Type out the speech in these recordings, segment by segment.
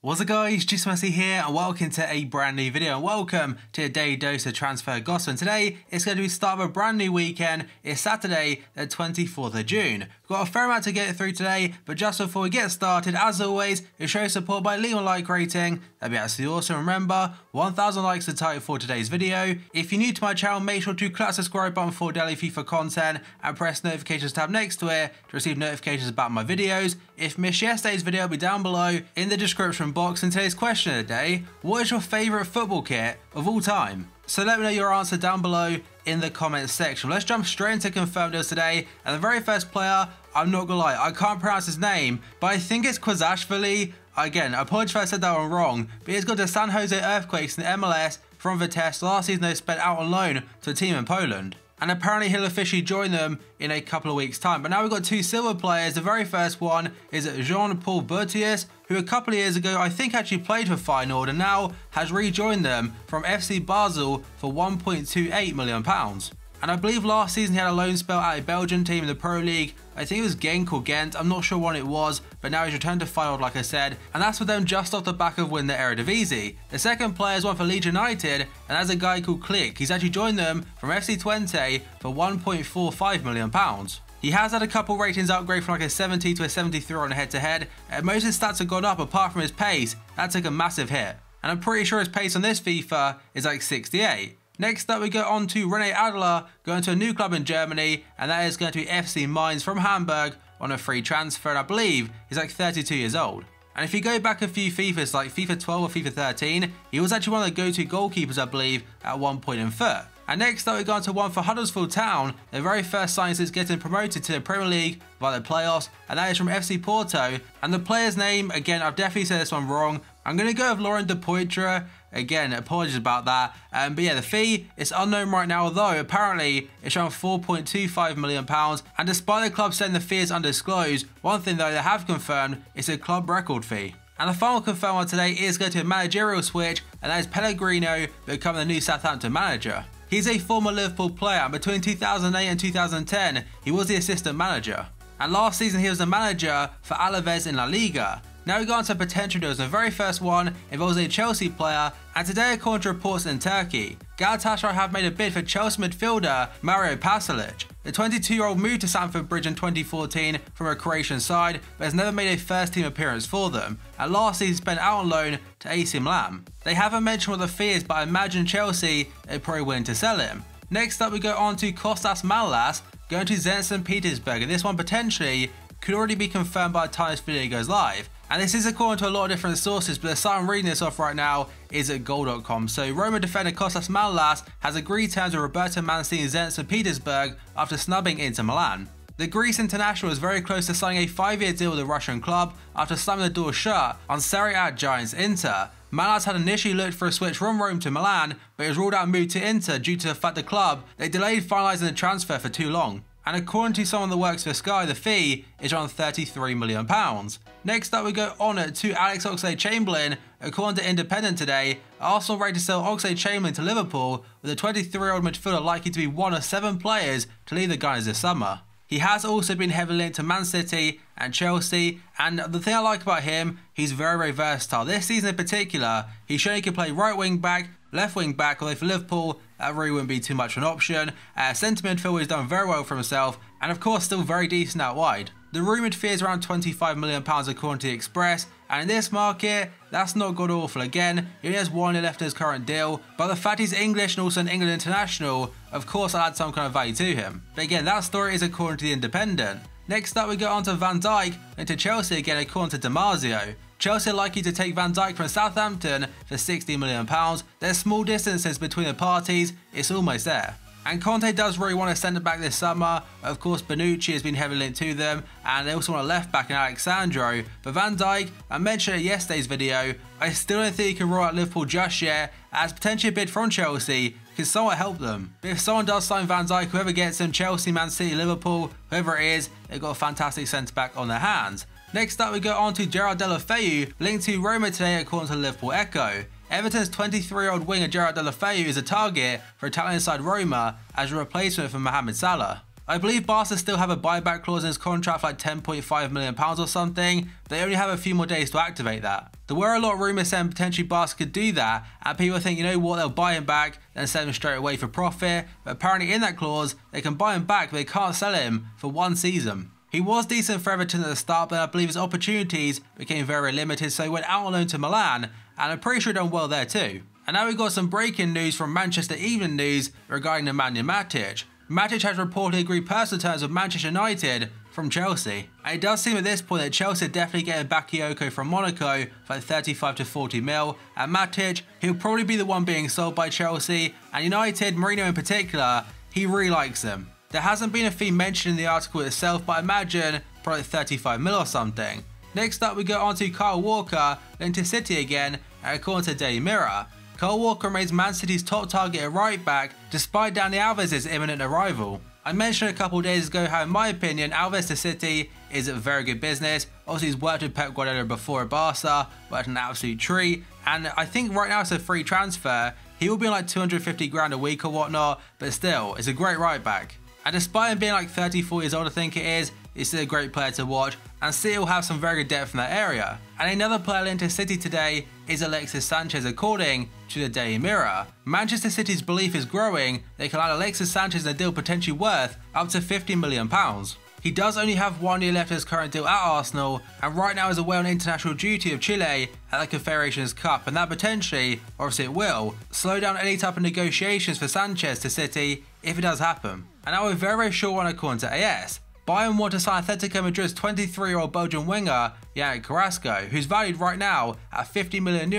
What's up guys, Jim Yosef here and welcome to a brand new video and welcome to a daily dose of transfer gossip. And today it's going to be the start of a brand new weekend. It's Saturday the 24th of June. We've got a fair amount to get through today, but just before we get started, as always, show support by leaving a like rating. That'd be absolutely awesome. Remember, 1,000 likes is the target for today's video. If you're new to my channel, make sure to click that subscribe button for daily FIFA content and press the notifications tab next to it to receive notifications about my videos. If you missed yesterday's video, it'll be down below in the description box. And today's question of the day, what is your favourite football kit of all time? So let me know your answer down below in the comments section. Let's jump straight into confirmed deals today. And the very first player, I'm not gonna lie, I can't pronounce his name, but I think it's Kwazashvili. Again, I apologize if I said that one wrong, but he's got the San Jose Earthquakes in the MLS from Vitesse. Last season they spent out on loan to a team in Poland. And apparently he'll officially join them in a couple of weeks' time. But now we've got two silver players. The very first one is Jean-Paul Bertius, who a couple of years ago I think actually played for Feyenoord and now has rejoined them from FC Basel for £1.28 million. And I believe last season he had a loan spell at a Belgian team in the Pro League. I think it was Genk or Ghent, I'm not sure what it was, but now he's returned to Feyenoord like I said, and that's for them just off the back of winning the Eredivisie. The second player is one for Leeds United, and that's a guy called Click. He's actually joined them from FC Twente for £1.45 million. He has had a couple ratings upgrade from like a 70 to a 73 on head-to-head, and most of his stats have gone up apart from his pace. That took a massive hit, and I'm pretty sure his pace on this FIFA is like 68. Next up we go on to Rene Adler, going to a new club in Germany, and that is going to be FC Mainz from Hamburg on a free transfer, and I believe he's like 32 years old. And if you go back a few FIFAs like FIFA 12 or FIFA 13, he was actually one of the go-to goalkeepers I believe at one point in FUT. And next up we go on to one for Huddersfield Town, their very first signing since getting promoted to the Premier League via the playoffs, and that is from FC Porto. And the player's name, again I've definitely said this one wrong, I'm going to go with Laurent de Poitre. Again, apologies about that. But yeah, the fee is unknown right now, although apparently it's around £4.25 million. And despite the club saying the fee is undisclosed, one thing though they have confirmed is a club record fee. And the final confirmed one today is going to a managerial switch, and that is Pellegrino becoming the new Southampton manager. He's a former Liverpool player, and between 2008 and 2010, he was the assistant manager. And last season he was the manager for Alaves in La Liga. Now we go on to potential deals, and the very first one involves a Chelsea player, and today according to reports in Turkey, Galatasaray have made a bid for Chelsea midfielder Mario Pasalic. The 22-year-old moved to Stamford Bridge in 2014 from a Croatian side, but has never made a first team appearance for them, and last season spent out on loan to AC Milan. They haven't mentioned what the fee is, but I imagine Chelsea are probably willing to sell him. Next up we go on to Kostas Manolas, going to Zenit St. Petersburg, and this one potentially could already be confirmed by the time this video goes live. And this is according to a lot of different sources, but the site I'm reading this off right now is at goal.com. So Roma defender Kostas Manolas has agreed terms with Roberto Mancini's Zenit St. Petersburg after snubbing Inter Milan. The Greece international is very close to signing a 5-year deal with the Russian club after slamming the door shut on Serie A giants Inter. Manolas had initially looked for a switch from Rome to Milan, but he was ruled out and moved to Inter due to the fact the club they delayed finalising the transfer for too long. And according to someone that works for Sky, the fee is around £33 million. Next up we go on to Alex Oxlade-Chamberlain. According to Independent today, Arsenal ready to sell Oxlade-Chamberlain to Liverpool, with the 23-year-old midfielder likely to be one of 7 players to leave the Gunners this summer. He has also been heavily linked to Man City and Chelsea, and the thing I like about him, he's very versatile. This season in particular, he's shown he can play right wing back, left wing back, although for Liverpool that really wouldn't be too much of an option. Centre midfielder has done very well for himself, and of course still very decent out wide. The rumoured fee is around £25 million according to the Express, and in this market, that's not god awful. Again, he only has 1 year left in his current deal, but the fact he's English and also an England international, of course I'll add some kind of value to him. But again, that story is according to the Independent. Next up we go on to Van Dijk and to Chelsea again according to Damasio. Chelsea are likely to take Van Dijk from Southampton for £60 million. There's small distances between the parties, it's almost there. And Conte does really want a centre back this summer. Of course, Bonucci has been heavily linked to them, and they also want a left back in Alexandro. But Van Dijk, I mentioned in yesterday's video, I still don't think he can roll out Liverpool just yet, as potentially a bid from Chelsea can somewhat help them. But if someone does sign Van Dijk, whoever gets him, Chelsea, Man City, Liverpool, whoever it is, they've got a fantastic centre back on their hands. Next up we go on to Gerard Deulofeu, linked to Roma today according to the Liverpool Echo. Everton's 23-year-old winger Gerard Deulofeu is a target for Italian side Roma as a replacement for Mohamed Salah. I believe Barca still have a buyback clause in his contract for like £10.5 million or something. They only have a few more days to activate that. There were a lot of rumours saying potentially Barca could do that, and people think, you know what, they'll buy him back and sell him straight away for profit. But apparently in that clause, they can buy him back, but they can't sell him for one season. He was decent for Everton at the start, but I believe his opportunities became very limited, so he went out on loan to Milan, and I'm pretty sure he done well there too. And now we've got some breaking news from Manchester Evening News regarding Nemanja Matic. Matic has reportedly agreed personal terms with Manchester United from Chelsea. And it does seem at this point that Chelsea are definitely getting Bakayoko from Monaco for like 35 to 40 mil. And Matic, he'll probably be the one being sold by Chelsea. And United, Mourinho in particular, he really likes him. There hasn't been a fee mentioned in the article itself, but I imagine probably 35 mil or something. Next up we go on to Kyle Walker, linked to City again, according to Daily Mirror. Kyle Walker remains Man City's top target at right back despite Dani Alves' imminent arrival. I mentioned a couple of days ago how in my opinion Alves to City is a very good business. Obviously he's worked with Pep Guardiola before at Barca, worked an absolute treat, and I think right now it's a free transfer. He will be on like 250 grand a week or whatnot, but still, it's a great right back. And despite him being like 34 years old, I think it is, he's still a great player to watch, and City will have some very good depth in that area. And another player linked to City today is Alexis Sanchez, according to the Daily Mirror. Manchester City's belief is growing they can land Alexis Sanchez in a deal potentially worth up to £50 million. He does only have 1 year left of his current deal at Arsenal, and right now is away on international duty of Chile at the Confederations Cup, and that potentially, or obviously it will, slow down any type of negotiations for Sanchez to City if it does happen. And now we're very short one according to AS. Bayern want to sign Atletico Madrid's 23-year-old Belgian winger, Yannick Carrasco, who's valued right now at €50 million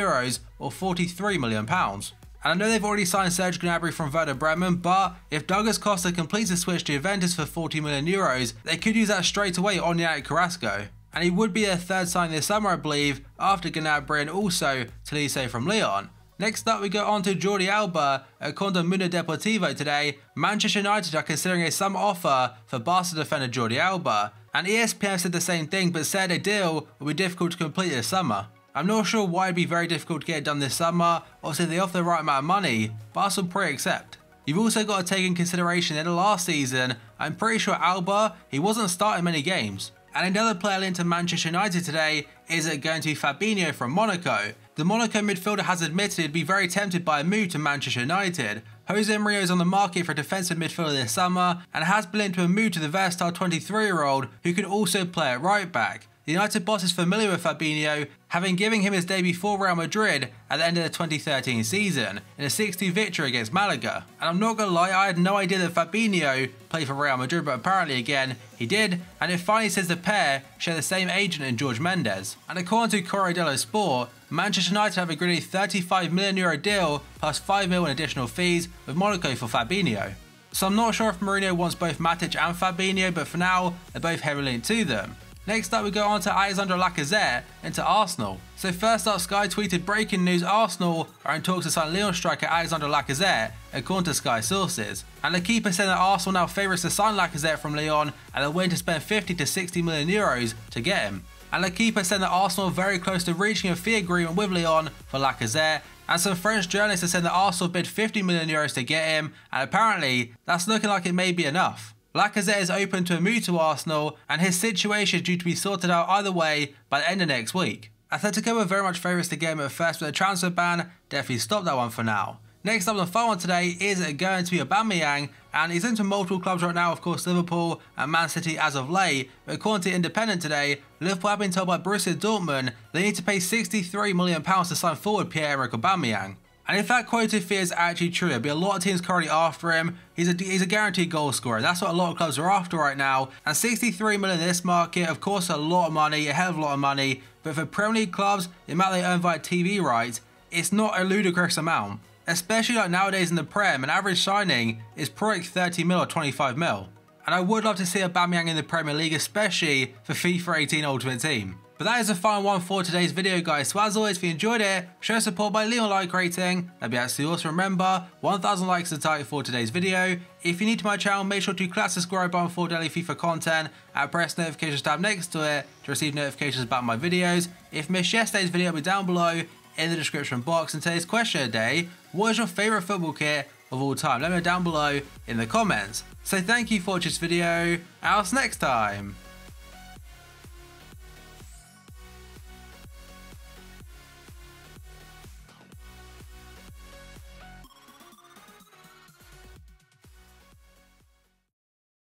or £43 million. And I know they've already signed Serge Gnabry from Werder Bremen, but if Douglas Costa completes a switch to Juventus for €40 million, they could use that straight away on Yannick Carrasco. And he would be their third signing this summer, I believe, after Gnabry and also Tolisso from Lyon. Next up we go on to Jordi Alba. According to Mundo Deportivo today, Manchester United are considering a summer offer for Barca defender Jordi Alba, and ESPN said the same thing but said a deal will be difficult to complete this summer. I'm not sure why it'd be very difficult to get it done this summer. Obviously if they offer the right amount of money, Barca will probably accept. You've also got to take in consideration that in the last season, I'm pretty sure Alba, he wasn't starting many games. And another player linked to Manchester United today is going to be Fabinho from Monaco. The Monaco midfielder has admitted he'd be very tempted by a move to Manchester United. Jose Mourinho is on the market for a defensive midfielder this summer and has been linked to a move to the versatile 23-year-old who can also play at right back. The United boss is familiar with Fabinho, having given him his debut for Real Madrid at the end of the 2013 season in a 6-2 victory against Malaga. And I'm not gonna lie, I had no idea that Fabinho played for Real Madrid, but apparently again he did, and it finally says the pair share the same agent in George Mendes. And according to Corriere dello Sport, Manchester United have agreed a €35 million deal plus €5 million in additional fees with Monaco for Fabinho. So I'm not sure if Mourinho wants both Matic and Fabinho, but for now they're both heavily linked to them. Next up we go on to Alexandre Lacazette into Arsenal. So first up, Sky tweeted breaking news: Arsenal are in talks to sign Lyon striker Alexandre Lacazette, according to Sky sources. And the keeper said that Arsenal now favourites to sign Lacazette from Lyon and are willing to spend €50 to €60 million to get him. And the keeper said that Arsenal are very close to reaching a fee agreement with Lyon for Lacazette, and some French journalists have said that Arsenal bid €50 million to get him, and apparently that's looking like it may be enough. Lacazette is open to a move to Arsenal, and his situation is due to be sorted out either way by the end of next week. Atletico were very much favourites to get him at first, but the transfer ban definitely stopped that one for now. Next up on the final one today is going to be Aubameyang, and he's into multiple clubs right now, of course Liverpool and Man City as of late, but according to Independent today, Liverpool have been told by Borussia Dortmund they need to pay £63 million to sign forward Pierre-Emerick Aubameyang. And if that quoted fee is actually true, there'll be a lot of teams currently after him. He's a guaranteed goal scorer. That's what a lot of clubs are after right now. And £63 million in this market, of course, a lot of money, a hell of a lot of money. But for Premier League clubs, the amount they earn via TV rights, it's not a ludicrous amount. Especially like nowadays in the Prem, an average signing is probably 30 mil or 25 mil. And I would love to see Aubameyang in the Premier League, especially for FIFA 18 Ultimate Team. But that is the final one for today's video, guys. So as always, if you enjoyed it, show support by leaving a like rating. That'd be absolutely awesome. Remember, 1,000 likes is the target for today's video. If you're new to my channel, make sure to click the subscribe button for daily FIFA content and press the notifications tab next to it to receive notifications about my videos. If you missed yesterday's video, it'll be down below in the description box. And today's question of the day: what is your favourite football kit of all time? Let me know down below in the comments. So thank you for watching this video, and I'll see you next time.